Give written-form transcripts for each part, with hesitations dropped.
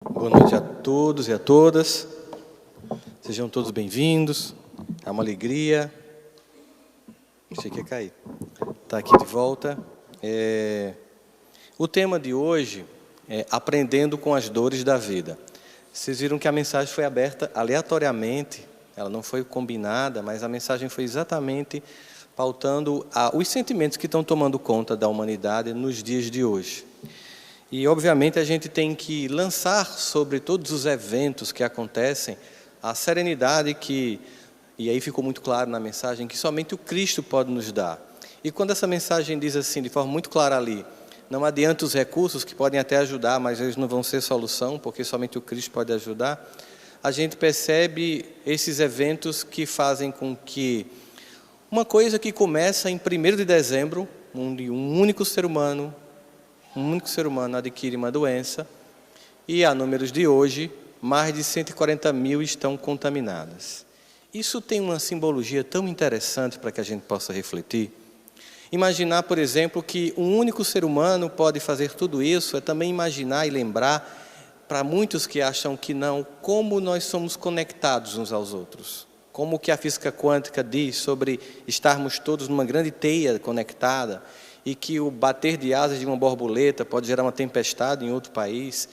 Boa noite a todos e a todas. Sejam todos bem-vindos. É uma alegria. Achei que ia cair. Estar aqui de volta. O tema de hoje é Aprendendo com as Dores da Vida. Vocês viram que a mensagem foi aberta aleatoriamente. Ela não foi combinada, mas a mensagem foi exatamente pautando os sentimentos que estão tomando conta da humanidade nos dias de hoje. E, obviamente, a gente tem que lançar sobre todos os eventos que acontecem a serenidade que, e aí ficou muito claro na mensagem, que somente o Cristo pode nos dar. E quando essa mensagem diz assim, de forma muito clara ali, não adianta os recursos que podem até ajudar, mas eles não vão ser solução, porque somente o Cristo pode ajudar, a gente percebe esses eventos que fazem com que uma coisa que começa em 1º de dezembro, onde um único ser humano adquire uma doença, e a números de hoje, mais de 140 mil estão contaminadas. Isso tem uma simbologia tão interessante para que a gente possa refletir. Imaginar, por exemplo, que um único ser humano pode fazer tudo isso, é também imaginar e lembrar, para muitos que acham que não, como nós somos conectados uns aos outros. Como que a física quântica diz sobre estarmos todos numa grande teia conectada, e que o bater de asas de uma borboleta pode gerar uma tempestade em outro país,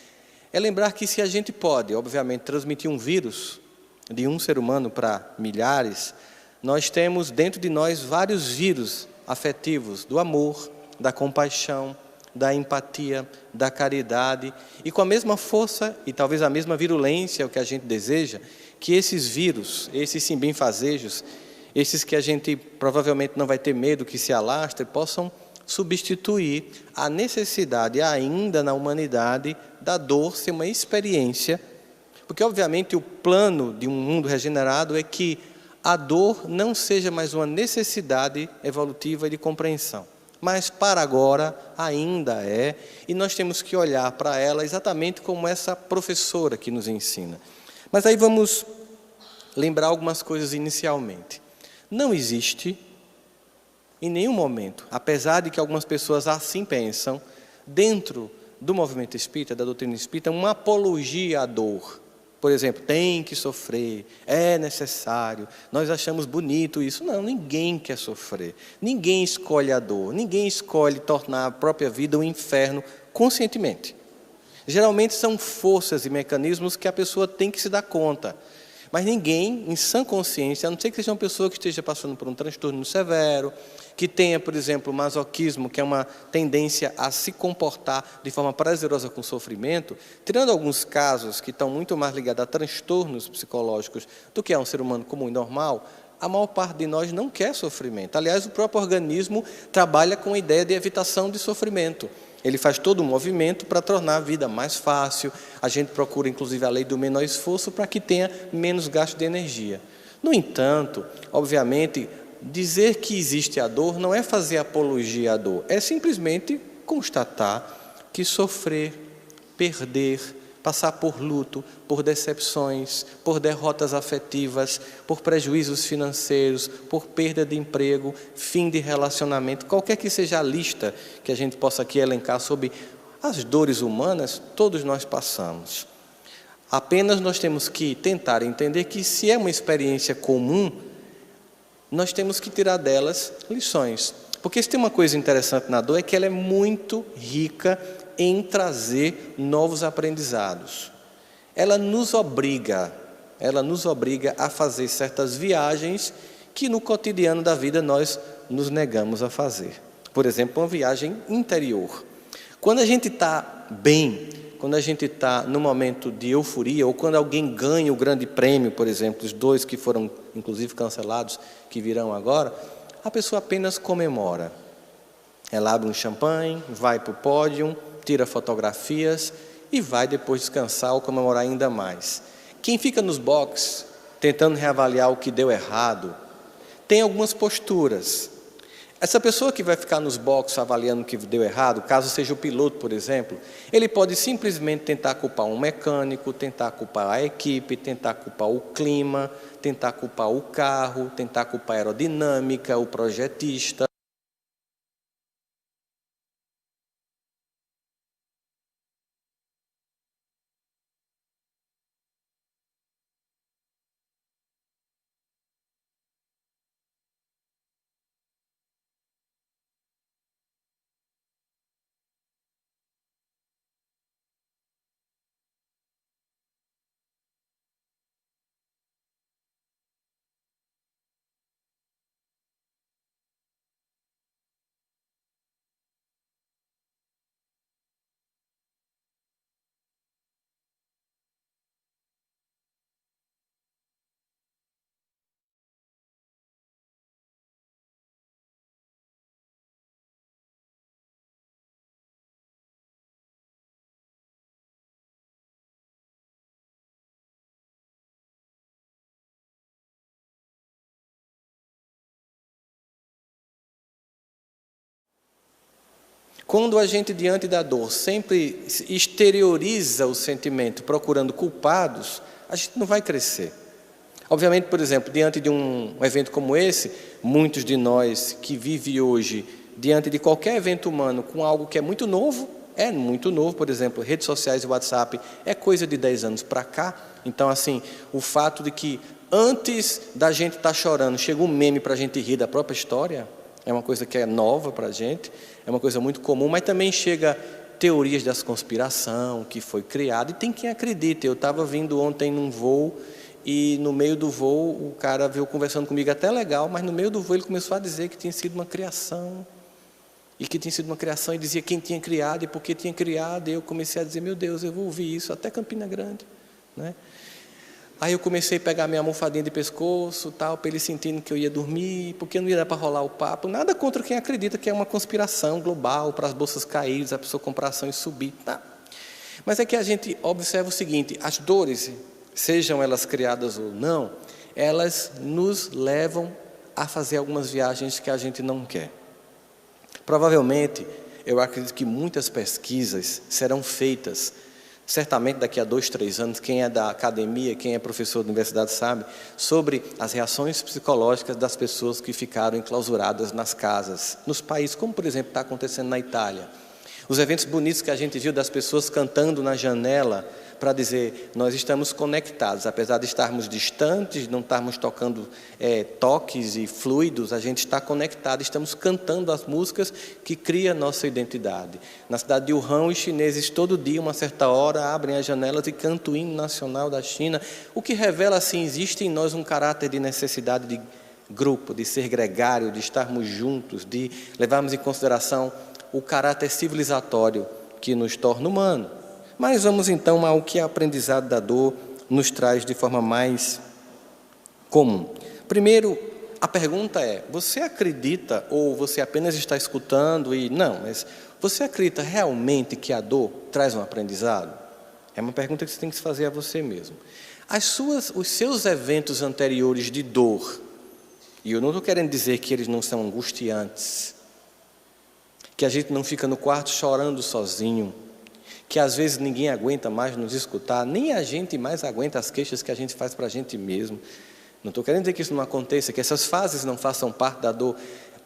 é lembrar que se a gente pode, obviamente, transmitir um vírus de um ser humano para milhares, nós temos dentro de nós vários vírus afetivos do amor, da compaixão, da empatia, da caridade, e com a mesma força e talvez a mesma virulência, o que a gente deseja, que esses vírus, esses sim benfazejos, esses que a gente provavelmente não vai ter medo que se alastrem, possam substituir a necessidade ainda na humanidade da dor ser uma experiência, porque obviamente o plano de um mundo regenerado é que a dor não seja mais uma necessidade evolutiva de compreensão, mas para agora ainda é, e nós temos que olhar para ela exatamente como essa professora que nos ensina. Mas aí vamos lembrar algumas coisas inicialmente. Não existe em nenhum momento, apesar de que algumas pessoas assim pensam, dentro do movimento espírita, da doutrina espírita, uma apologia à dor. Por exemplo, tem que sofrer, é necessário, nós achamos bonito isso. Não, ninguém quer sofrer, ninguém escolhe a dor, ninguém escolhe tornar a própria vida um inferno conscientemente. Geralmente são forças e mecanismos que a pessoa tem que se dar conta. Mas ninguém, em sã consciência, a não ser que seja uma pessoa que esteja passando por um transtorno severo, que tenha, por exemplo, masoquismo, que é uma tendência a se comportar de forma prazerosa com o sofrimento, tirando alguns casos que estão muito mais ligados a transtornos psicológicos do que a um ser humano comum e normal, a maior parte de nós não quer sofrimento. Aliás, o próprio organismo trabalha com a ideia de evitação de sofrimento. Ele faz todo um movimento para tornar a vida mais fácil. A gente procura, inclusive, a lei do menor esforço para que tenha menos gasto de energia. No entanto, obviamente, dizer que existe a dor não é fazer apologia à dor, é simplesmente constatar que sofrer, perder, passar por luto, por decepções, por derrotas afetivas, por prejuízos financeiros, por perda de emprego, fim de relacionamento, qualquer que seja a lista que a gente possa aqui elencar sobre as dores humanas, todos nós passamos. Apenas nós temos que tentar entender que se é uma experiência comum, nós temos que tirar delas lições. Porque se tem uma coisa interessante na dor é que ela é muito rica em trazer novos aprendizados. Ela nos obriga a fazer certas viagens que no cotidiano da vida nós nos negamos a fazer. Por exemplo, uma viagem interior. Quando a gente está bem, quando a gente está num momento de euforia, ou quando alguém ganha o grande prêmio, por exemplo, os 2 que foram inclusive cancelados, que virão agora, a pessoa apenas comemora. Ela abre um champanhe, vai para o pódio, tira fotografias e vai depois descansar ou comemorar ainda mais. Quem fica nos boxes, tentando reavaliar o que deu errado, tem algumas posturas. Essa pessoa que vai ficar nos boxes avaliando o que deu errado, caso seja o piloto, por exemplo, ele pode simplesmente tentar culpar um mecânico, tentar culpar a equipe, tentar culpar o clima, tentar culpar o carro, tentar culpar a aerodinâmica, o projetista. Quando a gente, diante da dor, sempre exterioriza o sentimento procurando culpados, a gente não vai crescer. Obviamente, por exemplo, diante de um evento como esse, muitos de nós que vivem hoje, diante de qualquer evento humano, com algo que é muito novo, por exemplo, redes sociais e WhatsApp, é coisa de 10 anos para cá. Então, assim, o fato de que antes da gente estar chorando, chega um meme para a gente rir da própria história, é uma coisa que é nova para a gente, é uma coisa muito comum, mas também chega teorias da conspiração que foi criada, e tem quem acredita. Eu estava vindo ontem num voo, e no meio do voo o cara veio conversando comigo até legal, mas no meio do voo ele começou a dizer que tinha sido uma criação, e dizia quem tinha criado e por que tinha criado, e eu comecei a dizer, meu Deus, eu vou ouvir isso até Campina Grande, né? Aí eu comecei a pegar minha almofadinha de pescoço, tal, para ele sentindo que eu ia dormir, porque não ia dar para rolar o papo. Nada contra quem acredita que é uma conspiração global para as bolsas caírem, a pessoa comprar ação e subir. Tá. Mas é que a gente observa o seguinte, as dores, sejam elas criadas ou não, elas nos levam a fazer algumas viagens que a gente não quer. Provavelmente, eu acredito que muitas pesquisas serão feitas, certamente daqui a 2, 3 anos, quem é da academia, quem é professor da universidade sabe, sobre as reações psicológicas das pessoas que ficaram enclausuradas nas casas, nos países, como por exemplo está acontecendo na Itália. Os eventos bonitos que a gente viu das pessoas cantando na janela para dizer, nós estamos conectados, apesar de estarmos distantes, não estarmos tocando toques e fluidos, a gente está conectado, estamos cantando as músicas que criam a nossa identidade. Na cidade de Wuhan, os chineses todo dia, uma certa hora, abrem as janelas e cantam o hino nacional da China, o que revela assim, existe em nós um caráter de necessidade de grupo, de ser gregário, de estarmos juntos, de levarmos em consideração o caráter civilizatório que nos torna humano. Mas vamos então ao que a aprendizado da dor nos traz de forma mais comum. Primeiro, a pergunta é, você acredita ou você apenas está escutando e não, mas você acredita realmente que a dor traz um aprendizado? É uma pergunta que você tem que se fazer a você mesmo. Os seus eventos anteriores de dor, e eu não estou querendo dizer que eles não são angustiantes, que a gente não fica no quarto chorando sozinho, que às vezes ninguém aguenta mais nos escutar, nem a gente mais aguenta as queixas que a gente faz para a gente mesmo. Não estou querendo dizer que isso não aconteça, que essas fases não façam parte da dor.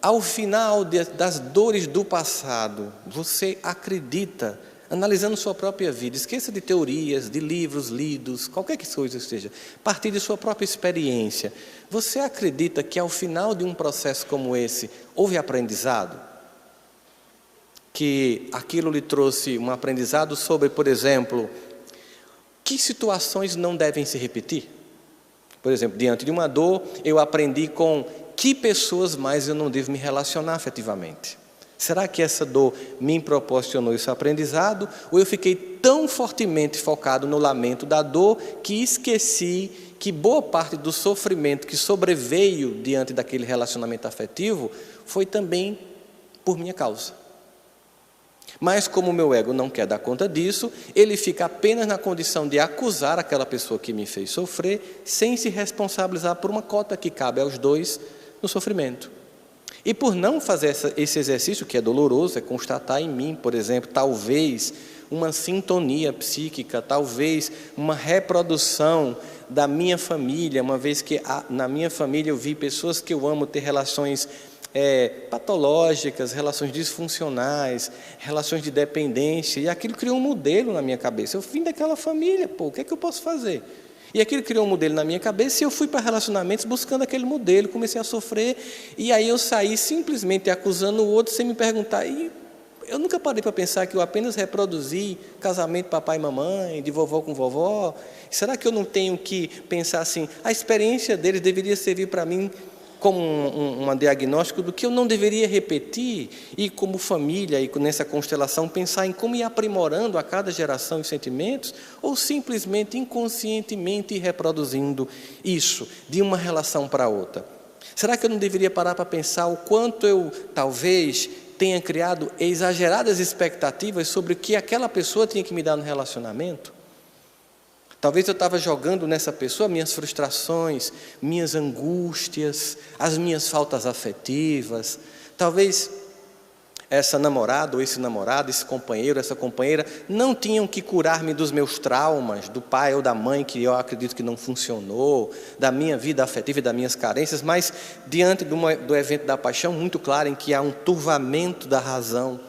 Ao final das dores do passado, você acredita, analisando sua própria vida, esqueça de teorias, de livros lidos, qualquer que coisa seja, a partir de sua própria experiência, você acredita que ao final de um processo como esse, houve aprendizado? Que aquilo lhe trouxe um aprendizado sobre, por exemplo, que situações não devem se repetir? Por exemplo, diante de uma dor, eu aprendi com que pessoas mais eu não devo me relacionar afetivamente. Será que essa dor me proporcionou esse aprendizado? Ou eu fiquei tão fortemente focado no lamento da dor que esqueci que boa parte do sofrimento que sobreveio diante daquele relacionamento afetivo foi também por minha causa? Mas como o meu ego não quer dar conta disso, ele fica apenas na condição de acusar aquela pessoa que me fez sofrer, sem se responsabilizar por uma cota que cabe aos dois no sofrimento. E por não fazer esse exercício, que é doloroso, é constatar em mim, por exemplo, talvez uma sintonia psíquica, talvez uma reprodução da minha família, uma vez que na minha família eu vi pessoas que eu amo ter relações patológicas, relações disfuncionais, relações de dependência, e aquilo criou um modelo na minha cabeça. Eu vim daquela família, o que é que eu posso fazer? E aquilo criou um modelo na minha cabeça, e eu fui para relacionamentos buscando aquele modelo, comecei a sofrer, e aí eu saí simplesmente acusando o outro sem me perguntar. E eu nunca parei para pensar que eu apenas reproduzi casamento papai e mamãe, de vovó com vovó. Será que eu não tenho que pensar assim, a experiência deles deveria servir para mim como um diagnóstico do que eu não deveria repetir, e como família, e nessa constelação, pensar em como ir aprimorando a cada geração os sentimentos, ou simplesmente, inconscientemente, ir reproduzindo isso, de uma relação para outra? Será que eu não deveria parar para pensar o quanto eu, talvez, tenha criado exageradas expectativas sobre o que aquela pessoa tinha que me dar no relacionamento? Talvez eu estava jogando nessa pessoa minhas frustrações, minhas angústias, as minhas faltas afetivas. Talvez essa namorada ou esse namorado, esse companheiro, essa companheira, não tinham que curar-me dos meus traumas, do pai ou da mãe que eu acredito que não funcionou, da minha vida afetiva e das minhas carências, mas diante do evento da paixão, muito claro, em que há um turvamento da razão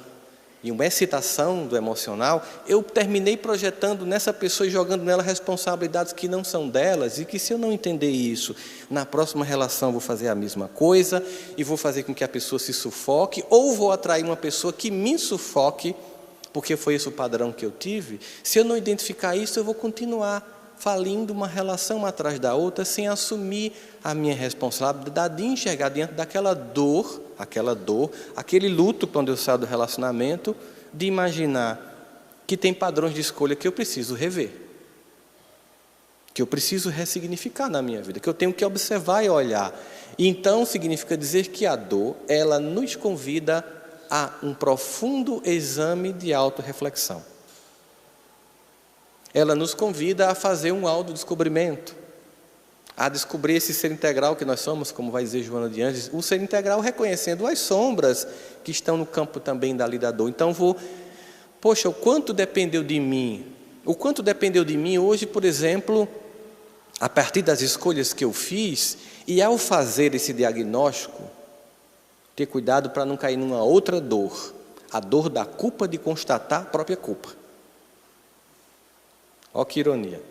e uma excitação do emocional, eu terminei projetando nessa pessoa e jogando nela responsabilidades que não são delas, e que se eu não entender isso, na próxima relação eu vou fazer a mesma coisa, e vou fazer com que a pessoa se sufoque, ou vou atrair uma pessoa que me sufoque, porque foi esse o padrão que eu tive. Se eu não identificar isso, eu vou continuar falindo uma relação atrás da outra, sem assumir a minha responsabilidade de enxergar diante daquela dor, aquele luto quando eu saio do relacionamento, de imaginar que tem padrões de escolha que eu preciso rever, que eu preciso ressignificar na minha vida, que eu tenho que observar e olhar. E então significa dizer que a dor, ela nos convida a um profundo exame de autorreflexão. Ela nos convida a fazer um autodescobrimento, a descobrir esse ser integral que nós somos, como vai dizer Joana de Ângeles, o ser integral reconhecendo as sombras que estão no campo também da lida da dor. Então poxa, o quanto dependeu de mim? O quanto dependeu de mim hoje, por exemplo, a partir das escolhas que eu fiz, e ao fazer esse diagnóstico, ter cuidado para não cair numa outra dor, a dor da culpa de constatar a própria culpa. Olha que ironia.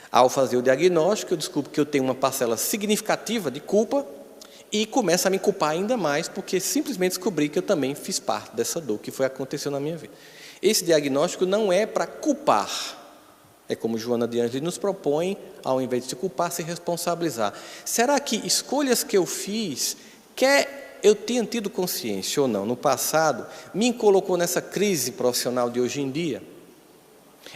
Ao fazer o diagnóstico, eu descubro que eu tenho uma parcela significativa de culpa e começo a me culpar ainda mais, porque simplesmente descobri que eu também fiz parte dessa dor que foi acontecendo na minha vida. Esse diagnóstico não é para culpar. É como Joana de Ângeles nos propõe, ao invés de se culpar, se responsabilizar. Será que escolhas que eu fiz, quer eu tenha tido consciência ou não, no passado, me colocou nessa crise profissional de hoje em dia?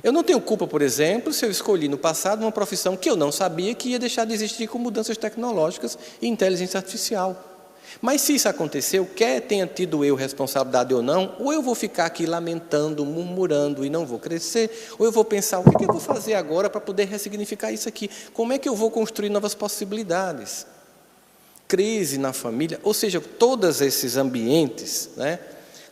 Eu não tenho culpa, por exemplo, se eu escolhi no passado uma profissão que eu não sabia que ia deixar de existir com mudanças tecnológicas e inteligência artificial. Mas se isso aconteceu, quer tenha tido eu responsabilidade ou não, ou eu vou ficar aqui lamentando, murmurando e não vou crescer, ou eu vou pensar, o que eu vou fazer agora para poder ressignificar isso aqui? Como é que eu vou construir novas possibilidades? Crise na família, ou seja, todos esses ambientes, né?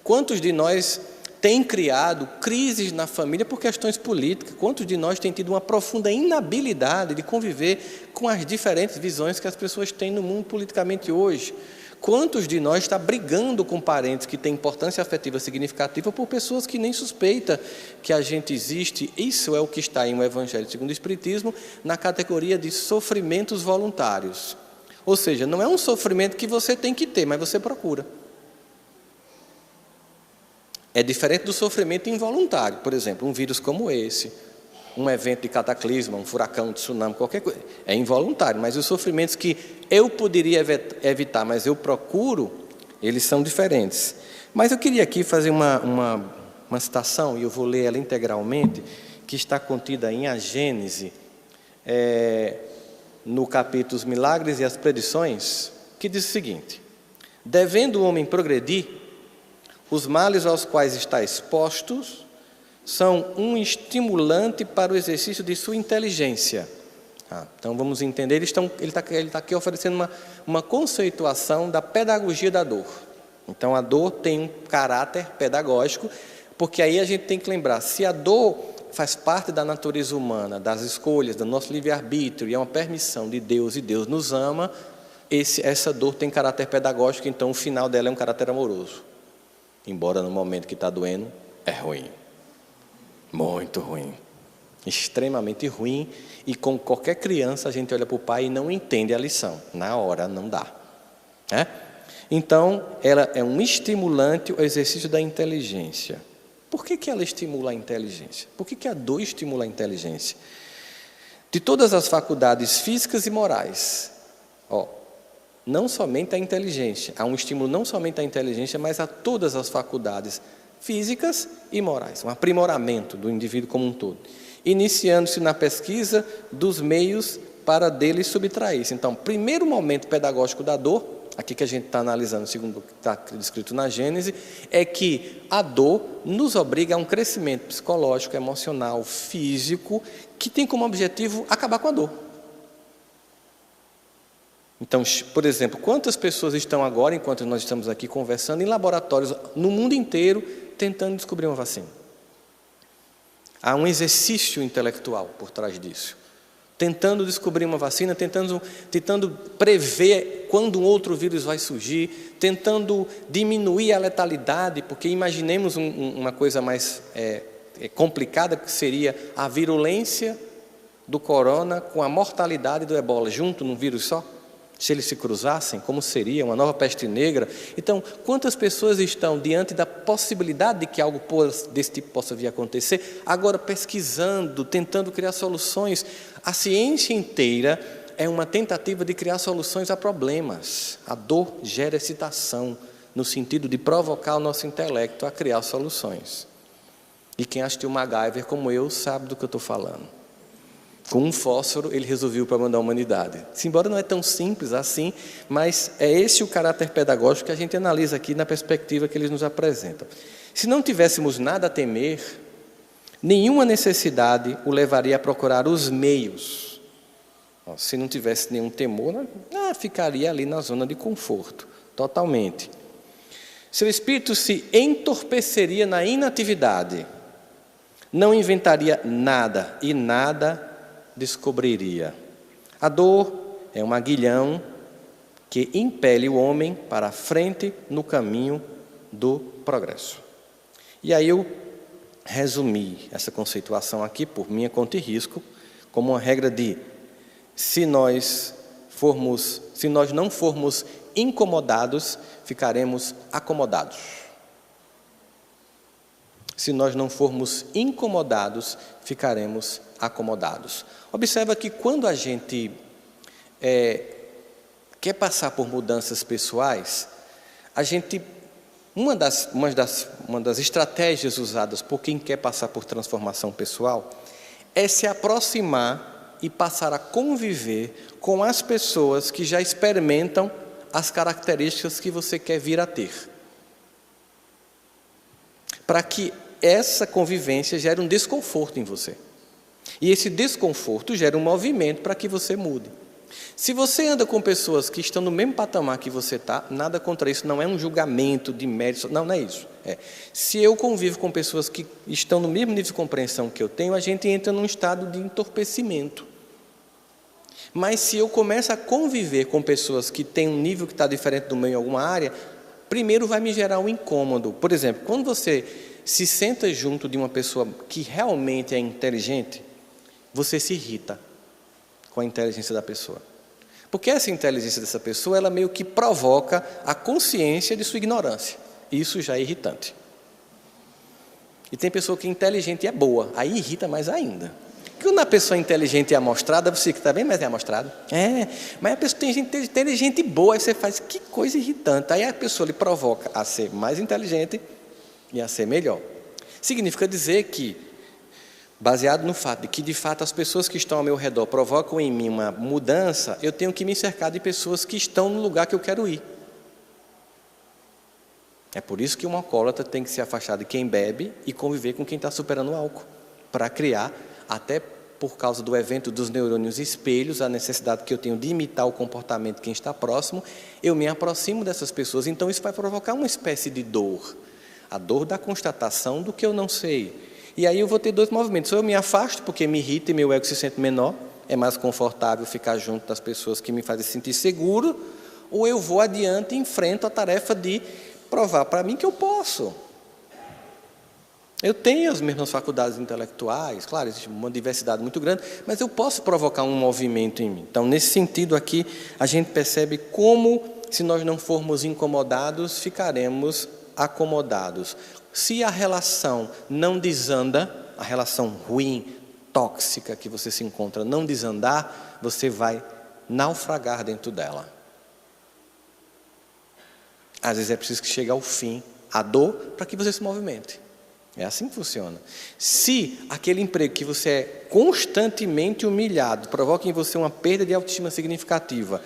Quantos de nós tem criado crises na família por questões políticas? Quantos de nós têm tido uma profunda inabilidade de conviver com as diferentes visões que as pessoas têm no mundo politicamente hoje? Quantos de nós está brigando com parentes que têm importância afetiva significativa por pessoas que nem suspeita que a gente existe? Isso é o que está em O Evangelho segundo o Espiritismo, na categoria de sofrimentos voluntários. Ou seja, não é um sofrimento que você tem que ter, mas você procura. É diferente do sofrimento involuntário, por exemplo, um vírus como esse, um evento de cataclisma, um furacão, um tsunami, qualquer coisa. É involuntário, mas os sofrimentos que eu poderia evitar, mas eu procuro, eles são diferentes. Mas eu queria aqui fazer uma citação, e eu vou ler ela integralmente, que está contida em A Gênese, no capítulo Os Milagres e as Predições, que diz o seguinte: devendo o homem progredir, os males aos quais está expostos são um estimulante para o exercício de sua inteligência. Então vamos entender, ele está aqui oferecendo uma conceituação da pedagogia da dor. Então a dor tem um caráter pedagógico, porque aí a gente tem que lembrar, se a dor faz parte da natureza humana, das escolhas, do nosso livre-arbítrio, e é uma permissão de Deus, e Deus nos ama, essa dor tem caráter pedagógico, então o final dela é um caráter amoroso. Embora no momento que está doendo, é ruim. Muito ruim. Extremamente ruim. E com qualquer criança, a gente olha para o pai e não entende a lição. Na hora, não dá. Então, ela é um estimulante ao exercício da inteligência. Por que ela estimula a inteligência? Por que a dor estimula a inteligência? De todas as faculdades físicas e morais, não somente a inteligência, há um estímulo não somente à inteligência, mas a todas as faculdades físicas e morais, um aprimoramento do indivíduo como um todo, iniciando-se na pesquisa dos meios para dele subtrair-se. Então, primeiro momento pedagógico da dor, aqui que a gente está analisando, segundo o que está descrito na Gênese, é que a dor nos obriga a um crescimento psicológico, emocional, físico, que tem como objetivo acabar com a dor. Então, por exemplo, quantas pessoas estão agora, enquanto nós estamos aqui conversando, em laboratórios no mundo inteiro, tentando descobrir uma vacina? Há um exercício intelectual por trás disso. Tentando descobrir uma vacina, tentando prever quando um outro vírus vai surgir, tentando diminuir a letalidade, porque imaginemos uma coisa mais complicada, que seria a virulência do corona com a mortalidade do ebola junto num vírus só. Se eles se cruzassem, como seria uma nova peste negra? Então, quantas pessoas estão diante da possibilidade de que algo desse tipo possa vir a acontecer, agora pesquisando, tentando criar soluções? A ciência inteira é uma tentativa de criar soluções a problemas. A dor gera excitação, no sentido de provocar o nosso intelecto a criar soluções. E quem assistiu MacGyver, como eu, sabe do que eu estou falando. Com um fósforo, ele resolveu o problema da humanidade. Embora não é tão simples assim, mas é esse o caráter pedagógico que a gente analisa aqui na perspectiva que eles nos apresentam. Se não tivéssemos nada a temer, nenhuma necessidade o levaria a procurar os meios. Se não tivesse nenhum temor, ficaria ali na zona de conforto, totalmente. Seu espírito se entorpeceria na inatividade, não inventaria nada e nada descobriria. A dor é um aguilhão que impele o homem para a frente no caminho do progresso. E aí eu resumi essa conceituação aqui, por minha conta e risco, como uma regra de se nós não formos incomodados, ficaremos acomodados. Se nós não formos incomodados, ficaremos acomodados. Observa que quando a gente quer passar por mudanças pessoais, uma das estratégias usadas por quem quer passar por transformação pessoal é se aproximar e passar a conviver com as pessoas que já experimentam as características que você quer vir a ter. Para que essa convivência gere um desconforto em você. E esse desconforto gera um movimento para que você mude. Se você anda com pessoas que estão no mesmo patamar que você está, nada contra isso, não é um julgamento de mérito, não é isso. Se eu convivo com pessoas que estão no mesmo nível de compreensão que eu tenho, a gente entra num estado de entorpecimento. Mas se eu começo a conviver com pessoas que têm um nível que está diferente do meu em alguma área, primeiro vai me gerar um incômodo. Por exemplo, quando você se senta junto de uma pessoa que realmente é inteligente, você se irrita com a inteligência da pessoa. Porque essa inteligência dessa pessoa, ela meio que provoca a consciência de sua ignorância. Isso já é irritante. E tem pessoa que é inteligente e é boa, aí irrita mais ainda. Quando a pessoa é inteligente e amostrada, você que está bem mais amostrado. Mas a pessoa tem gente inteligente e boa, aí você faz, que coisa irritante. Aí a pessoa lhe provoca a ser mais inteligente e a ser melhor. Significa dizer que, baseado no fato de que, de fato, as pessoas que estão ao meu redor provocam em mim uma mudança, eu tenho que me cercar de pessoas que estão no lugar que eu quero ir. É por isso que um alcoólatra tem que se afastar de quem bebe e conviver com quem está superando o álcool, para criar, até por causa do evento dos neurônios espelhos, a necessidade que eu tenho de imitar o comportamento de quem está próximo, eu me aproximo dessas pessoas, então isso vai provocar uma espécie de dor. A dor da constatação do que eu não sei. E aí eu vou ter dois movimentos. Ou eu me afasto porque me irrita e meu ego se sente menor, é mais confortável ficar junto das pessoas que me fazem sentir seguro, ou eu vou adiante e enfrento a tarefa de provar para mim que eu posso. Eu tenho as mesmas faculdades intelectuais, claro, existe uma diversidade muito grande, mas eu posso provocar um movimento em mim. Então, nesse sentido aqui, a gente percebe como, se nós não formos incomodados, ficaremos acomodados. Se a relação não desanda, a relação ruim, tóxica que você se encontra não desandar, você vai naufragar dentro dela. Às vezes é preciso que chegue ao fim a dor para que você se movimente. É assim que funciona. Se aquele emprego que você é constantemente humilhado provoca em você uma perda de autoestima significativa,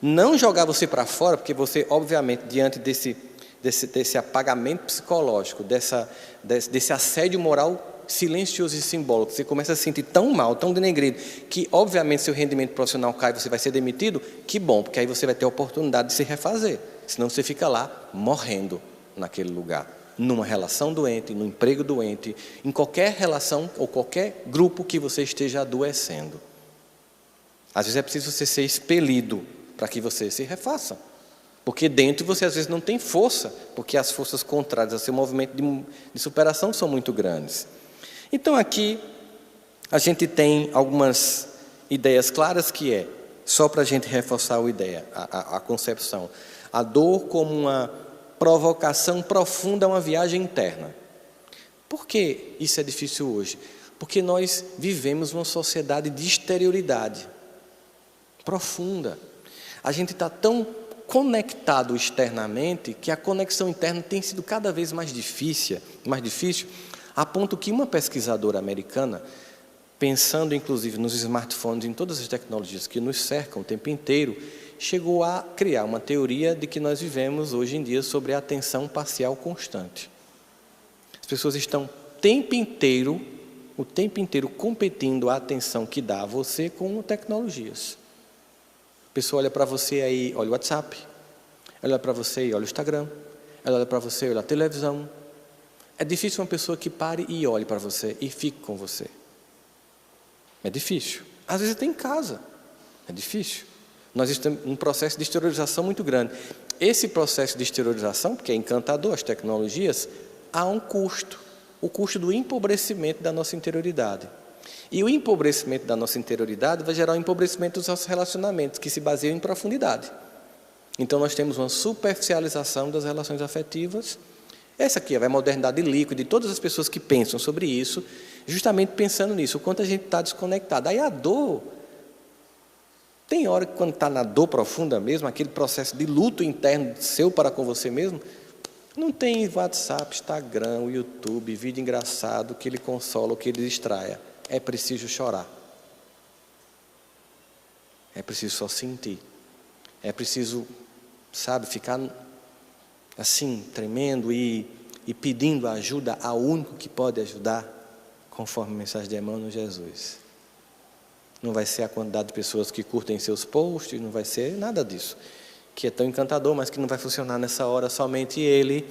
não jogar você para fora, porque você, obviamente, diante desse apagamento psicológico, desse assédio moral silencioso e simbólico, você começa a se sentir tão mal, tão denegrido, que obviamente seu rendimento profissional cai, você vai ser demitido, que bom, porque aí você vai ter a oportunidade de se refazer. Senão você fica lá morrendo naquele lugar, numa relação doente, num emprego doente, em qualquer relação ou qualquer grupo que você esteja adoecendo. Às vezes é preciso você ser expelido para que você se refaça. Porque dentro você às vezes não tem força, porque as forças contrárias ao seu movimento de superação são muito grandes. Então aqui a gente tem algumas ideias claras que é, só para a gente reforçar a ideia, a concepção. A dor como uma provocação profunda a uma viagem interna. Por que isso é difícil hoje? Porque nós vivemos uma sociedade de exterioridade profunda. A gente está tão conectado externamente que a conexão interna tem sido cada vez mais difícil, a ponto que uma pesquisadora americana, pensando inclusive nos smartphones, em todas as tecnologias que nos cercam o tempo inteiro, chegou a criar uma teoria de que nós vivemos hoje em dia sobre a atenção parcial constante. As pessoas estão o tempo inteiro competindo a atenção que dá a você com tecnologias. A pessoa olha para você aí, olha o WhatsApp, ela olha para você e olha o Instagram, ela olha para você e olha a televisão. É difícil uma pessoa que pare e olhe para você e fique com você. É difícil. Às vezes até em casa. É difícil. Nós estamos em um processo de exteriorização muito grande. Esse processo de exteriorização, porque é encantador, as tecnologias, há um custo. O custo do empobrecimento da nossa interioridade. E o empobrecimento da nossa interioridade vai gerar o empobrecimento dos nossos relacionamentos, que se baseiam em profundidade. Então nós temos uma superficialização das relações afetivas. Essa aqui vai a modernidade líquida de todas as pessoas que pensam sobre isso, justamente pensando nisso, o quanto a gente está desconectado. Aí a dor, tem hora que quando está na dor profunda mesmo, aquele processo de luto interno seu para com você mesmo, não tem WhatsApp, Instagram, YouTube, vídeo engraçado que lhe consola ou que lhe distraia. É preciso chorar. É preciso só sentir. É preciso, ficar assim, tremendo e pedindo ajuda ao único que pode ajudar, conforme a mensagem de Emmanuel, Jesus. Não vai ser a quantidade de pessoas que curtem seus posts, não vai ser nada disso, que é tão encantador, mas que não vai funcionar nessa hora, somente Ele,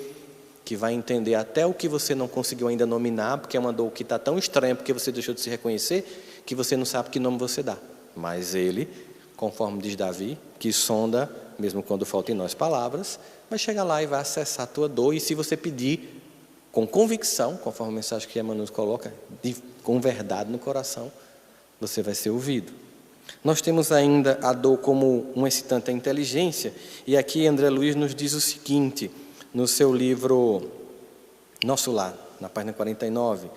que vai entender até o que você não conseguiu ainda nominar, porque é uma dor que está tão estranha, porque você deixou de se reconhecer, que você não sabe que nome você dá. Mas Ele, conforme diz Davi, que sonda, mesmo quando faltam em nós palavras, vai chegar lá e vai acessar a tua dor, e se você pedir com convicção, conforme a mensagem que Emmanuel nos coloca, com verdade no coração, você vai ser ouvido. Nós temos ainda a dor como um excitante à inteligência, e aqui André Luiz nos diz o seguinte, no seu livro Nosso Lar, na página 49,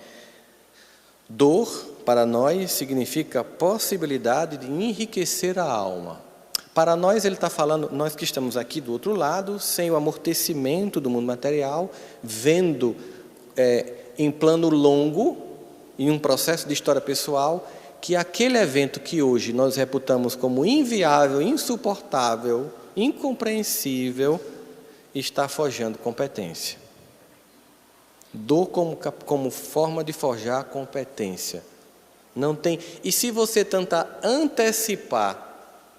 dor, para nós, significa possibilidade de enriquecer a alma. Para nós, ele está falando, nós que estamos aqui do outro lado, sem o amortecimento do mundo material, vendo em plano longo, em um processo de história pessoal, que aquele evento que hoje nós reputamos como inviável, insuportável, incompreensível, está forjando competência. Dor como forma de forjar competência. Não tem. E se você tentar antecipar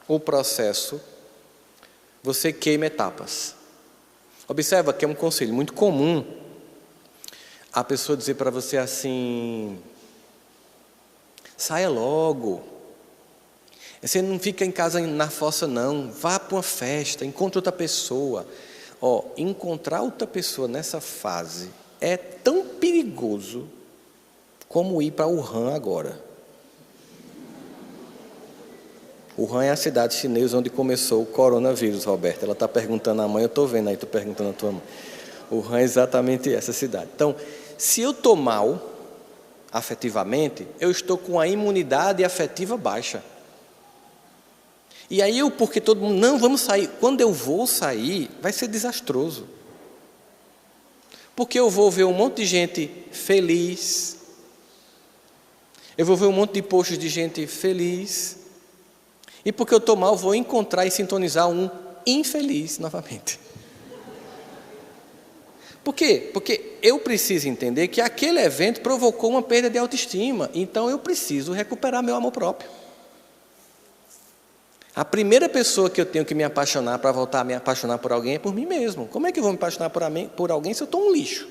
o processo, você queima etapas. Observa que é um conselho muito comum a pessoa dizer para você assim: saia logo. Você não fica em casa na fossa não, vá para uma festa, encontre outra pessoa. Encontrar outra pessoa nessa fase é tão perigoso como ir para Wuhan agora. Wuhan é a cidade chinesa onde começou o coronavírus, Roberto. Ela está perguntando à mãe, eu estou vendo aí, estou perguntando à tua mãe. Wuhan é exatamente essa cidade. Então, se eu estou mal, afetivamente, eu estou com a imunidade afetiva baixa. E aí porque todo mundo, não, vamos sair. Quando eu vou sair, vai ser desastroso. Porque eu vou ver um monte de gente feliz. Eu vou ver um monte de posts de gente feliz. E porque eu estou mal, vou encontrar e sintonizar um infeliz novamente. Por quê? Porque eu preciso entender que aquele evento provocou uma perda de autoestima, então eu preciso recuperar meu amor próprio. A primeira pessoa que eu tenho que me apaixonar para voltar a me apaixonar por alguém é por mim mesmo. Como é que eu vou me apaixonar por alguém se eu estou um lixo?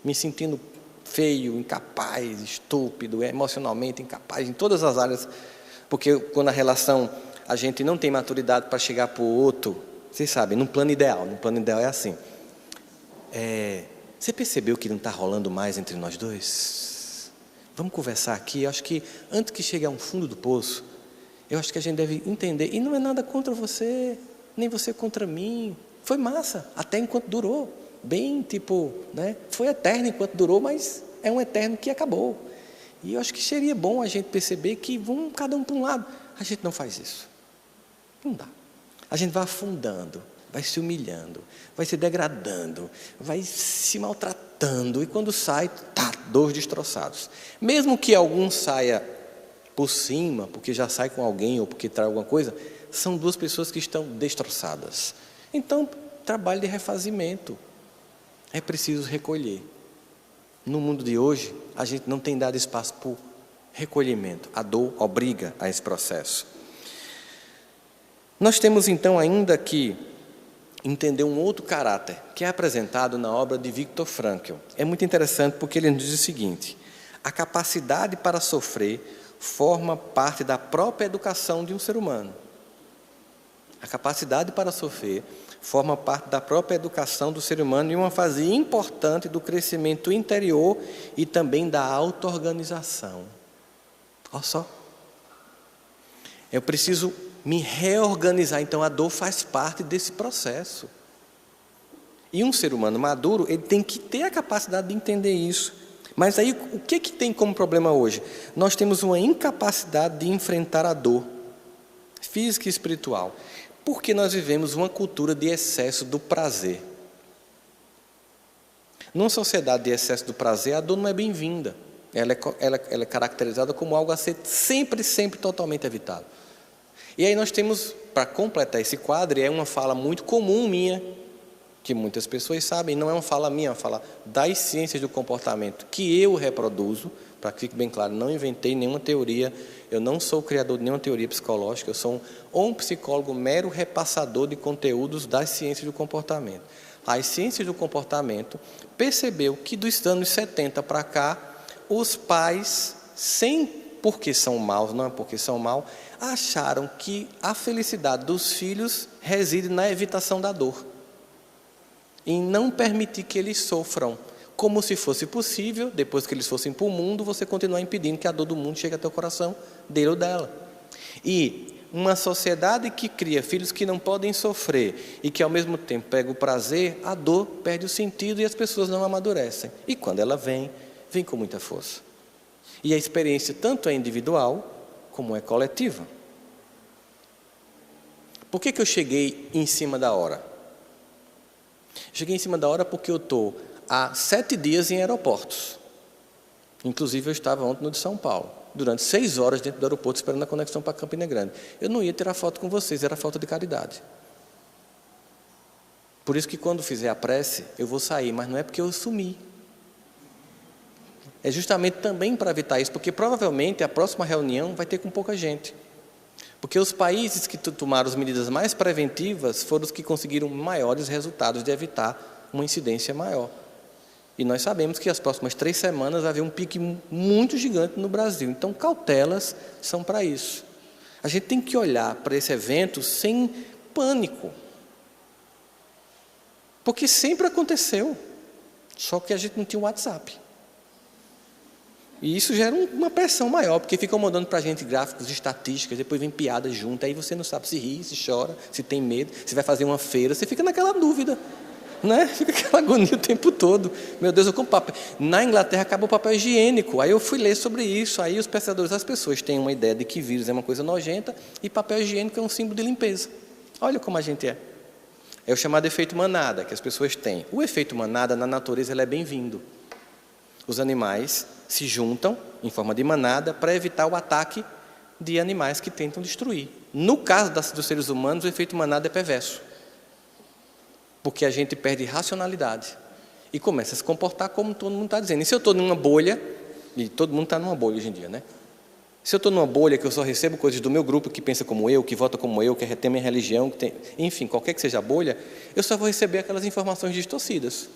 Me sentindo feio, incapaz, estúpido, emocionalmente incapaz, em todas as áreas. Porque quando a relação, a gente não tem maturidade para chegar para o outro, vocês sabem, no plano ideal é assim. Você percebeu que não está rolando mais entre nós dois? Vamos conversar aqui. Eu acho que antes que chegue a um fundo do poço, eu acho que a gente deve entender, e não é nada contra você, nem você contra mim. Foi massa, até enquanto durou. Bem, né? Foi eterno enquanto durou, mas é um eterno que acabou. E eu acho que seria bom a gente perceber que vamos cada um para um lado. A gente não faz isso. Não dá. A gente vai afundando, vai se humilhando, vai se degradando, vai se maltratando. E quando sai, dois destroçados. Mesmo que algum saia por cima, porque já sai com alguém ou porque traz alguma coisa, são duas pessoas que estão destroçadas. Então, trabalho de refazimento. É preciso recolher. No mundo de hoje, a gente não tem dado espaço para o recolhimento. A dor obriga a esse processo. Nós temos então ainda que entender um outro caráter, que é apresentado na obra de Viktor Frankl. É muito interessante porque ele nos diz o seguinte: a capacidade para sofrer forma parte da própria educação de um ser humano. A capacidade para sofrer forma parte da própria educação do ser humano e uma fase importante do crescimento interior e também da auto-organização. Olha só. Eu preciso me reorganizar, então a dor faz parte desse processo. E um ser humano maduro, ele tem que ter a capacidade de entender isso. Mas aí, o que tem como problema hoje? Nós temos uma incapacidade de enfrentar a dor física e espiritual, porque nós vivemos uma cultura de excesso do prazer. Numa sociedade de excesso do prazer, a dor não é bem-vinda. Ela é caracterizada como algo a ser sempre totalmente evitado. E aí nós temos, para completar esse quadro, é uma fala muito comum minha, que muitas pessoas sabem, não é uma fala minha, é uma fala das ciências do comportamento, que eu reproduzo, para que fique bem claro, não inventei nenhuma teoria, eu não sou o criador de nenhuma teoria psicológica, eu sou um psicólogo mero repassador de conteúdos das ciências do comportamento. As ciências do comportamento percebeu que dos anos 70 para cá, os pais, porque são maus, não é porque são maus, acharam que a felicidade dos filhos reside na evitação da dor. Em não permitir que eles sofram, como se fosse possível, depois que eles fossem para o mundo, você continuar impedindo que a dor do mundo chegue até o coração dele ou dela. E uma sociedade que cria filhos que não podem sofrer e que ao mesmo tempo pega o prazer, a dor perde o sentido e as pessoas não amadurecem. E quando ela vem com muita força. E a experiência tanto é individual como é coletiva. Por que eu cheguei em cima da hora? Cheguei em cima da hora porque eu estou há 7 dias em aeroportos. Inclusive, eu estava ontem no de São Paulo, durante 6 horas dentro do aeroporto, esperando a conexão para Campina Grande. Eu não ia tirar foto com vocês, era falta de caridade. Por isso que quando fizer a prece, eu vou sair, mas não é porque eu sumi. É justamente também para evitar isso, porque provavelmente a próxima reunião vai ter com pouca gente. Porque os países que tomaram as medidas mais preventivas foram os que conseguiram maiores resultados de evitar uma incidência maior. E nós sabemos que as próximas 3 semanas vai haver um pique muito gigante no Brasil. Então, cautelas são para isso. A gente tem que olhar para esse evento sem pânico. Porque sempre aconteceu. Só que a gente não tinha o WhatsApp. E isso gera uma pressão maior, porque ficam mandando para a gente gráficos, estatísticas, depois vem piadas junto, aí você não sabe se ri, se chora, se tem medo, se vai fazer uma feira, você fica naquela dúvida, né? Fica aquela agonia o tempo todo. Meu Deus, eu compro papel. Na Inglaterra acabou o papel higiênico, aí eu fui ler sobre isso, aí os pensadores das pessoas têm uma ideia de que vírus é uma coisa nojenta e papel higiênico é um símbolo de limpeza. Olha como a gente é. É o chamado efeito manada, que as pessoas têm. O efeito manada, na natureza, ele é bem-vindo. Os animais se juntam em forma de manada para evitar o ataque de animais que tentam destruir. No caso dos seres humanos, o efeito manada é perverso, porque a gente perde racionalidade E começa a se comportar como todo mundo está dizendo. E se eu estou numa bolha, e todo mundo está numa bolha hoje em dia, né? Se eu estou numa bolha que eu só recebo coisas do meu grupo que pensa como eu, que vota como eu, que tem minha religião, que tem, enfim, qualquer que seja a bolha, eu só vou receber aquelas informações distorcidas.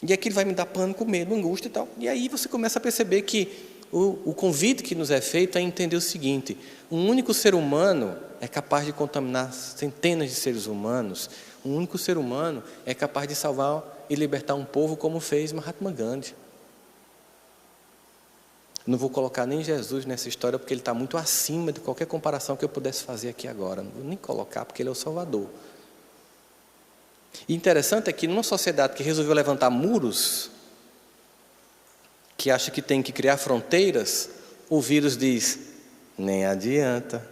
E aquilo vai me dar pânico, medo, angústia e tal. E aí você começa a perceber que o convite que nos é feito é entender o seguinte: um único ser humano é capaz de contaminar centenas de seres humanos. Um único ser humano é capaz de salvar e libertar um povo como fez Mahatma Gandhi. Não vou colocar nem Jesus nessa história, porque ele está muito acima de qualquer comparação que eu pudesse fazer aqui agora. Não vou nem colocar, porque ele é o Salvador. E interessante é que numa sociedade que resolveu levantar muros, que acha que tem que criar fronteiras, o vírus diz: nem adianta.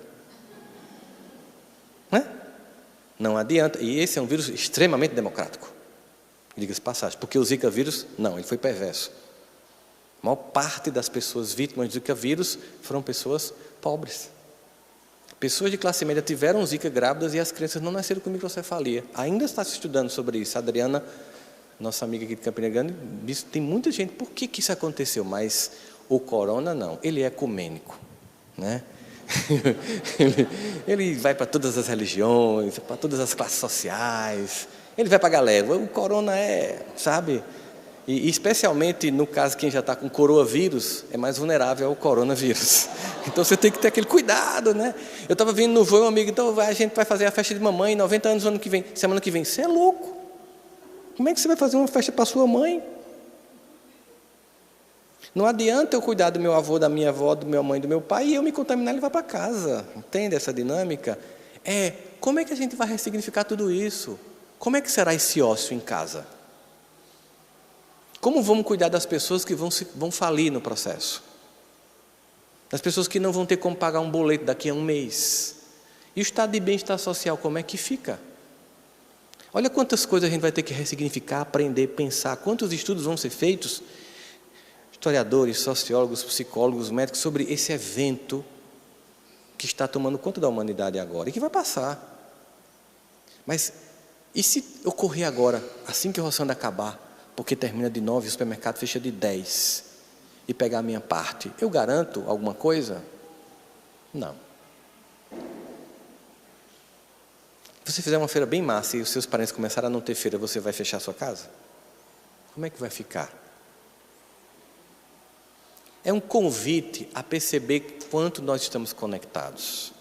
Não adianta. E esse é um vírus extremamente democrático, diga-se de passagem, porque o Zika vírus, não, ele foi perverso. A maior parte das pessoas vítimas do Zika vírus foram pessoas pobres. Pessoas de classe média tiveram Zika grávidas e as crianças não nasceram com microcefalia. Ainda está se estudando sobre isso. A Adriana, nossa amiga aqui de Campina Grande, disse: tem muita gente, por que isso aconteceu? Mas o corona não, ele é ecumênico, né? Ele vai para todas as religiões, para todas as classes sociais, ele vai para a galera. O corona é, sabe? E especialmente no caso, quem já está com coronavírus é mais vulnerável ao coronavírus. Então você tem que ter aquele cuidado, né? Eu estava vindo no voo, um amigo, então a gente vai fazer a festa de mamãe, 90 anos no ano que vem, semana que vem. Você é louco? Como é que você vai fazer uma festa para sua mãe? Não adianta eu cuidar do meu avô, da minha avó, do meu mãe, do meu pai, e eu me contaminar e levar para casa. Entende essa dinâmica? Como é que a gente vai ressignificar tudo isso? Como é que será esse ócio em casa? Como vamos cuidar das pessoas que vão falir no processo? Das pessoas que não vão ter como pagar um boleto daqui a um mês? E o estado de bem-estar social, como é que fica? Olha quantas coisas a gente vai ter que ressignificar, aprender, pensar. Quantos estudos vão ser feitos? Historiadores, sociólogos, psicólogos, médicos, sobre esse evento que está tomando conta da humanidade agora e que vai passar. Mas e se ocorrer agora, assim que a roçando acabar, porque termina de 9 e o supermercado fecha de 10, e pegar a minha parte, eu garanto alguma coisa? Não. Se você fizer uma feira bem massa e os seus parentes começarem a não ter feira, você vai fechar a sua casa? Como é que vai ficar? É um convite a perceber quanto nós estamos conectados.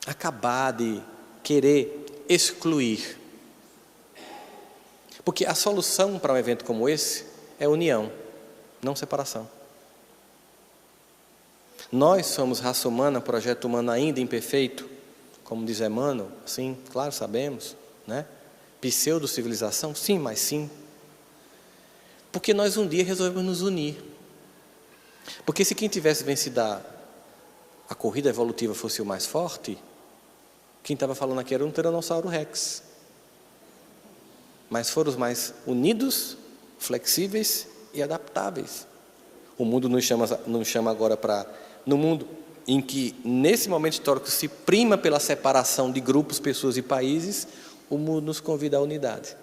Acabar de querer excluir. Porque a solução para um evento como esse é união, não separação. Nós somos raça humana, projeto humano ainda imperfeito, como diz Emmanuel, sim, claro, sabemos, né? Pseudo-civilização, sim, mas sim. Porque nós um dia resolvemos nos unir. Porque se quem tivesse vencido a corrida evolutiva fosse o mais forte, quem estava falando aqui era um Tiranossauro Rex. Mas foram os mais unidos, flexíveis e adaptáveis. O mundo nos chama agora para... No mundo em que, nesse momento histórico, se prima pela separação de grupos, pessoas e países, o mundo nos convida à unidade.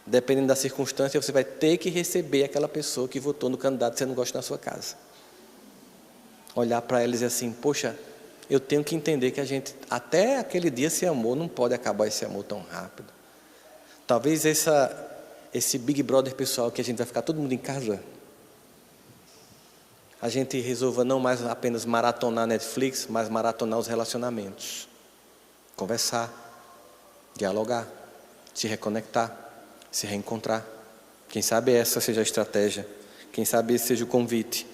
Dependendo da circunstância, você vai ter que receber aquela pessoa que votou no candidato que você não gosta na sua casa. Olhar para ela e dizer assim: poxa, eu tenho que entender que a gente, até aquele dia se amou, não pode acabar esse amor tão rápido. Talvez esse Big Brother pessoal que a gente vai ficar todo mundo em casa, a gente resolva não mais apenas maratonar Netflix, mas maratonar os relacionamentos. Conversar, dialogar, se reconectar, se reencontrar. Quem sabe essa seja a estratégia, quem sabe esse seja o convite.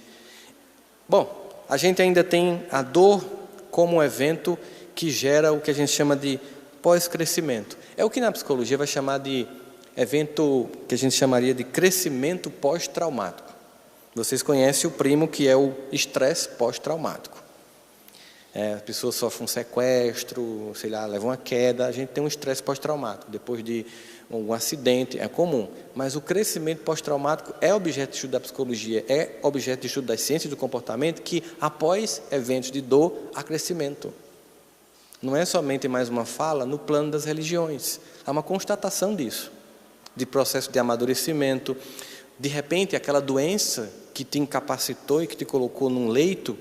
Bom, a gente ainda tem a dor como um evento que gera o que a gente chama de pós-crescimento. É o que na psicologia vai chamar de evento que a gente chamaria de crescimento pós-traumático. Vocês conhecem o primo que é o estresse pós-traumático. A pessoa sofre um sequestro, sei lá, leva uma queda, a gente tem um estresse pós-traumático, depois de um acidente, é comum. Mas o crescimento pós-traumático é objeto de estudo da psicologia, é objeto de estudo das ciências do comportamento, que após eventos de dor, há crescimento. Não é somente mais uma fala no plano das religiões. Há uma constatação disso, de processo de amadurecimento. De repente, aquela doença que te incapacitou e que te colocou num leito,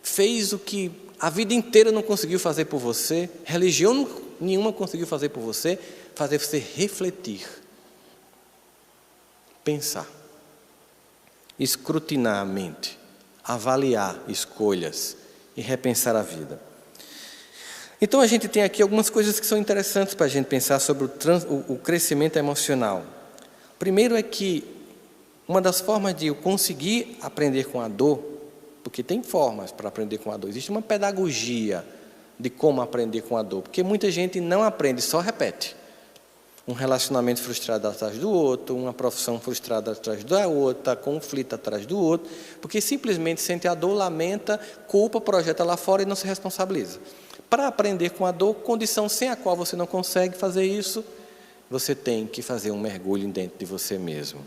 fez o que a vida inteira não conseguiu fazer por você, religião nenhuma conseguiu fazer por você, fazer você refletir, pensar, escrutinar a mente, avaliar escolhas e repensar a vida. Então a gente tem aqui algumas coisas que são interessantes para a gente pensar sobre o crescimento emocional. Primeiro é que uma das formas de eu conseguir aprender com a dor, porque tem formas para aprender com a dor, existe uma pedagogia de como aprender com a dor, porque muita gente não aprende, só repete. Um relacionamento frustrado atrás do outro, uma profissão frustrada atrás da outra, conflito atrás do outro, porque simplesmente sente a dor, lamenta, culpa, projeta lá fora e não se responsabiliza. Para aprender com a dor, condição sem a qual você não consegue fazer isso, você tem que fazer um mergulho dentro de você mesmo.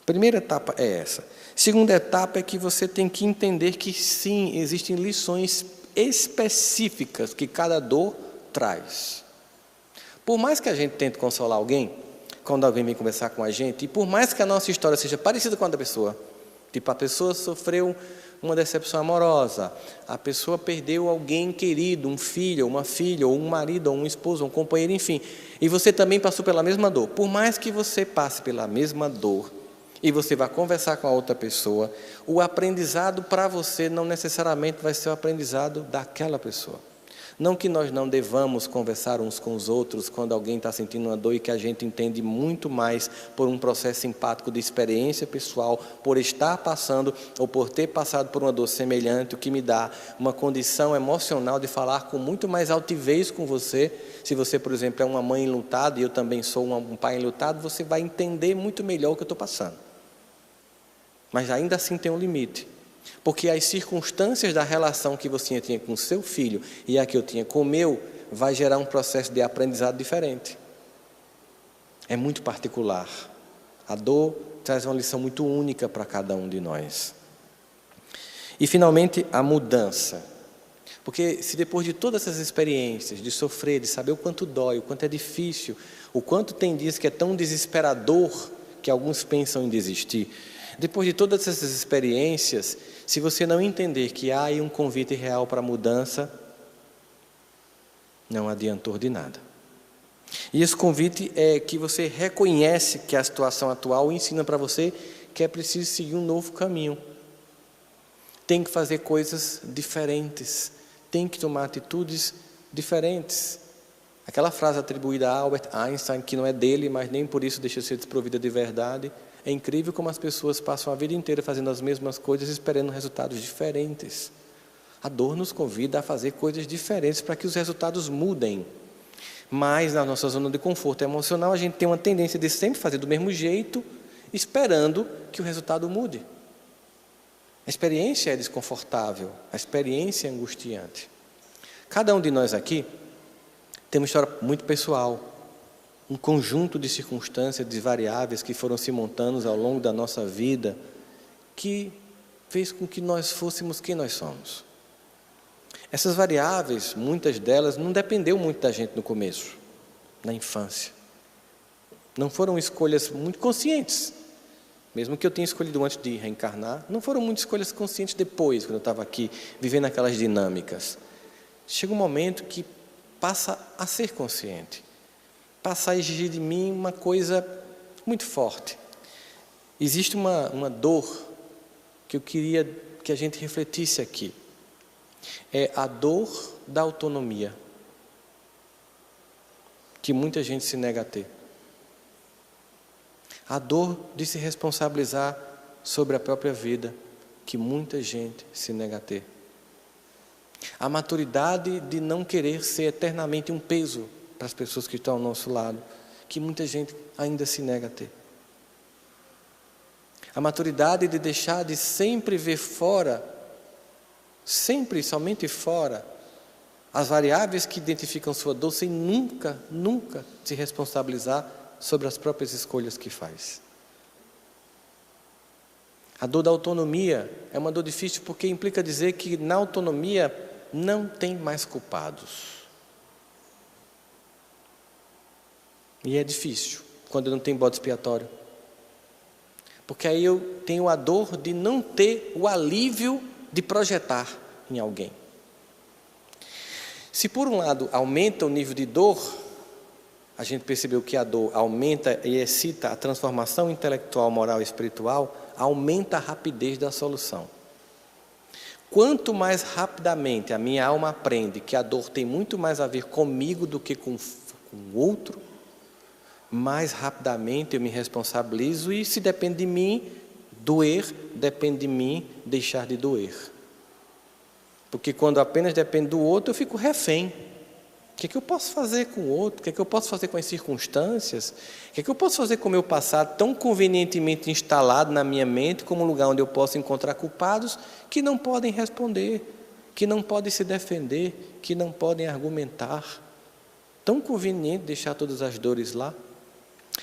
Primeira etapa é essa. Segunda etapa é que você tem que entender que sim, existem lições específicas que cada dor traz. Por mais que a gente tente consolar alguém, quando alguém vem conversar com a gente, e por mais que a nossa história seja parecida com a da pessoa, tipo, a pessoa sofreu uma decepção amorosa, a pessoa perdeu alguém querido, um filho, uma filha, ou um marido, ou um esposo, ou um companheiro, enfim, e você também passou pela mesma dor. Por mais que você passe pela mesma dor, e você vai conversar com a outra pessoa, o aprendizado para você não necessariamente vai ser o aprendizado daquela pessoa. Não que nós não devamos conversar uns com os outros quando alguém está sentindo uma dor e que a gente entende muito mais por um processo empático de experiência pessoal, por estar passando ou por ter passado por uma dor semelhante, o que me dá uma condição emocional de falar com muito mais altivez com você. Se você, por exemplo, é uma mãe enlutada e eu também sou um pai enlutado, você vai entender muito melhor o que eu estou passando. Mas ainda assim tem um limite. Porque as circunstâncias da relação que você tinha com seu filho e a que eu tinha com o meu, vai gerar um processo de aprendizado diferente. É muito particular. A dor traz uma lição muito única para cada um de nós. E, finalmente, a mudança. Porque se depois de todas essas experiências, de sofrer, de saber o quanto dói, o quanto é difícil, o quanto tem dias que é tão desesperador que alguns pensam em desistir, depois de todas essas experiências, se você não entender que há aí um convite real para a mudança, não adiantou de nada. E esse convite é que você reconhece que a situação atual ensina para você que é preciso seguir um novo caminho. Tem que fazer coisas diferentes, tem que tomar atitudes diferentes. Aquela frase atribuída a Albert Einstein, que não é dele, mas nem por isso deixa de ser desprovida de verdade. É incrível como as pessoas passam a vida inteira fazendo as mesmas coisas, esperando resultados diferentes. A dor nos convida a fazer coisas diferentes para que os resultados mudem. Mas na nossa zona de conforto emocional, a gente tem uma tendência de sempre fazer do mesmo jeito, esperando que o resultado mude. A experiência é desconfortável, a experiência é angustiante. Cada um de nós aqui tem uma história muito pessoal, um conjunto de circunstâncias, de variáveis que foram se montando ao longo da nossa vida, que fez com que nós fôssemos quem nós somos. Essas variáveis, muitas delas, não dependeu muito da gente no começo, na infância. Não foram escolhas muito conscientes. Mesmo que eu tenha escolhido antes de reencarnar, não foram muitas escolhas conscientes depois, quando eu estava aqui, vivendo aquelas dinâmicas. Chega um momento que passa a ser consciente. Passa a exigir de mim uma coisa muito forte. Existe uma dor que eu queria que a gente refletisse aqui. É a dor da autonomia, que muita gente se nega a ter. A dor de se responsabilizar sobre a própria vida, que muita gente se nega a ter. A maturidade de não querer ser eternamente um peso para as pessoas que estão ao nosso lado, que muita gente ainda se nega a ter. A maturidade de deixar de sempre ver fora, sempre, somente fora, as variáveis que identificam sua dor, sem nunca se responsabilizar sobre as próprias escolhas que faz. A dor da autonomia é uma dor difícil porque implica dizer que na autonomia não tem mais culpados. E é difícil, quando não tem bode expiatório. Porque aí eu tenho a dor de não ter o alívio de projetar em alguém. Se por um lado aumenta o nível de dor, a gente percebeu que a dor aumenta e excita a transformação intelectual, moral e espiritual, aumenta a rapidez da solução. Quanto mais rapidamente a minha alma aprende que a dor tem muito mais a ver comigo do que com o outro, mais rapidamente eu me responsabilizo e, se depende de mim, doer, depende de mim deixar de doer. Porque quando apenas depende do outro, eu fico refém. O que eu posso fazer com o outro? O que eu posso fazer com as circunstâncias? O que eu posso fazer com o meu passado tão convenientemente instalado na minha mente como um lugar onde eu posso encontrar culpados que não podem responder, que não podem se defender, que não podem argumentar? Tão conveniente deixar todas as dores lá,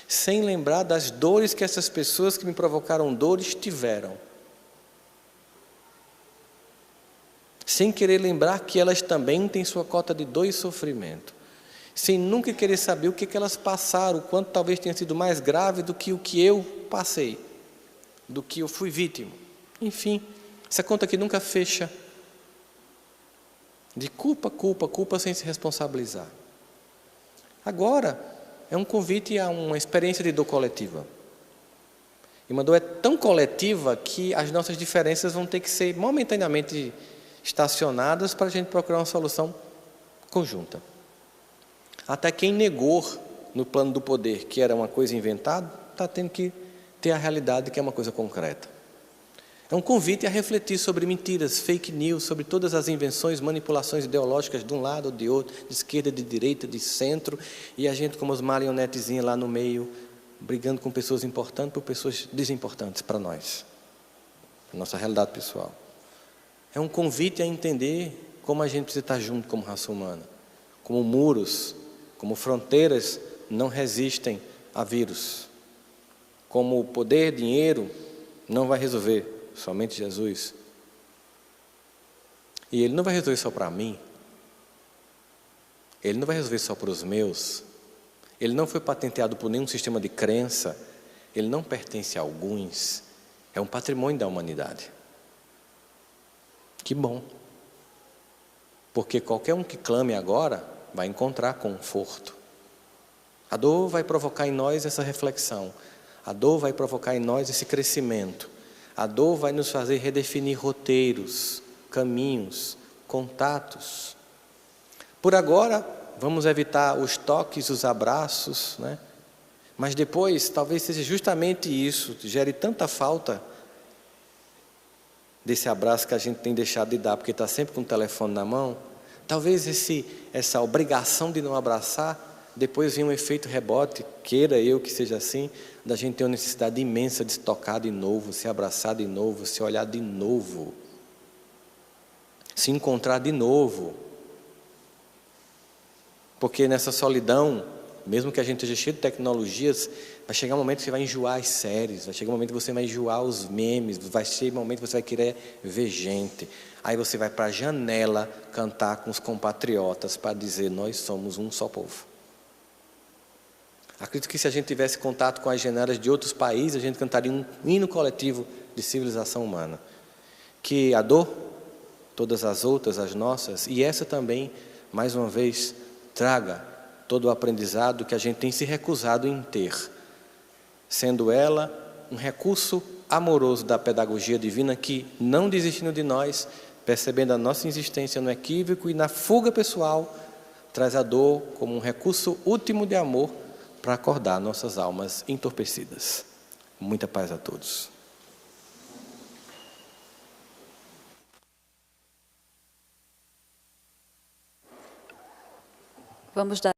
sem lembrar das dores que essas pessoas que me provocaram dores tiveram. Sem querer lembrar que elas também têm sua cota de dor e sofrimento. Sem nunca querer saber o que elas passaram, o quanto talvez tenha sido mais grave do que o que eu passei, do que eu fui vítima. Enfim, essa conta aqui nunca fecha. De culpa, culpa, culpa sem se responsabilizar. Agora, é um convite a uma experiência de dor coletiva. E uma dor é tão coletiva que as nossas diferenças vão ter que ser momentaneamente estacionadas para a gente procurar uma solução conjunta. Até quem negou no plano do poder que era uma coisa inventada, está tendo que ter a realidade que é uma coisa concreta. É um convite a refletir sobre mentiras, fake news, sobre todas as invenções, manipulações ideológicas de um lado ou de outro, de esquerda, de direita, de centro, e a gente como as marionetezinhas lá no meio, brigando com pessoas importantes por pessoas desimportantes para nós, para a nossa realidade pessoal. É um convite a entender como a gente precisa estar junto como raça humana, como muros, como fronteiras não resistem a vírus, como o poder, dinheiro não vai resolver, somente Jesus. E Ele não vai resolver só para mim, Ele não vai resolver só para os meus, Ele não foi patenteado por nenhum sistema de crença, Ele não pertence a alguns, é um patrimônio da humanidade. Que bom, porque qualquer um que clame agora vai encontrar conforto. A dor vai provocar em nós essa reflexão, a dor vai provocar em nós esse crescimento, a dor vai nos fazer redefinir roteiros, caminhos, contatos. Por agora, vamos evitar os toques, os abraços, né? Mas depois, talvez seja justamente isso, gere tanta falta desse abraço que a gente tem deixado de dar, porque está sempre com o telefone na mão. Talvez essa obrigação de não abraçar, depois venha um efeito rebote, queira eu que seja assim, da gente ter uma necessidade imensa de se tocar de novo, se abraçar de novo, se olhar de novo, se encontrar de novo. Porque nessa solidão, mesmo que a gente esteja cheio de tecnologias, vai chegar um momento que você vai enjoar as séries, vai chegar um momento que você vai enjoar os memes, vai chegar um momento que você vai querer ver gente. Aí você vai para a janela cantar com os compatriotas para dizer: nós somos um só povo. Acredito que se a gente tivesse contato com as janelas de outros países, a gente cantaria um hino coletivo de civilização humana. Que a dor, todas as outras, as nossas, e essa também, mais uma vez, traga todo o aprendizado que a gente tem se recusado em ter, sendo ela um recurso amoroso da pedagogia divina que, não desistindo de nós, percebendo a nossa existência no equívoco e na fuga pessoal, traz a dor como um recurso último de amor para acordar nossas almas entorpecidas. Muita paz a todos. Vamos dar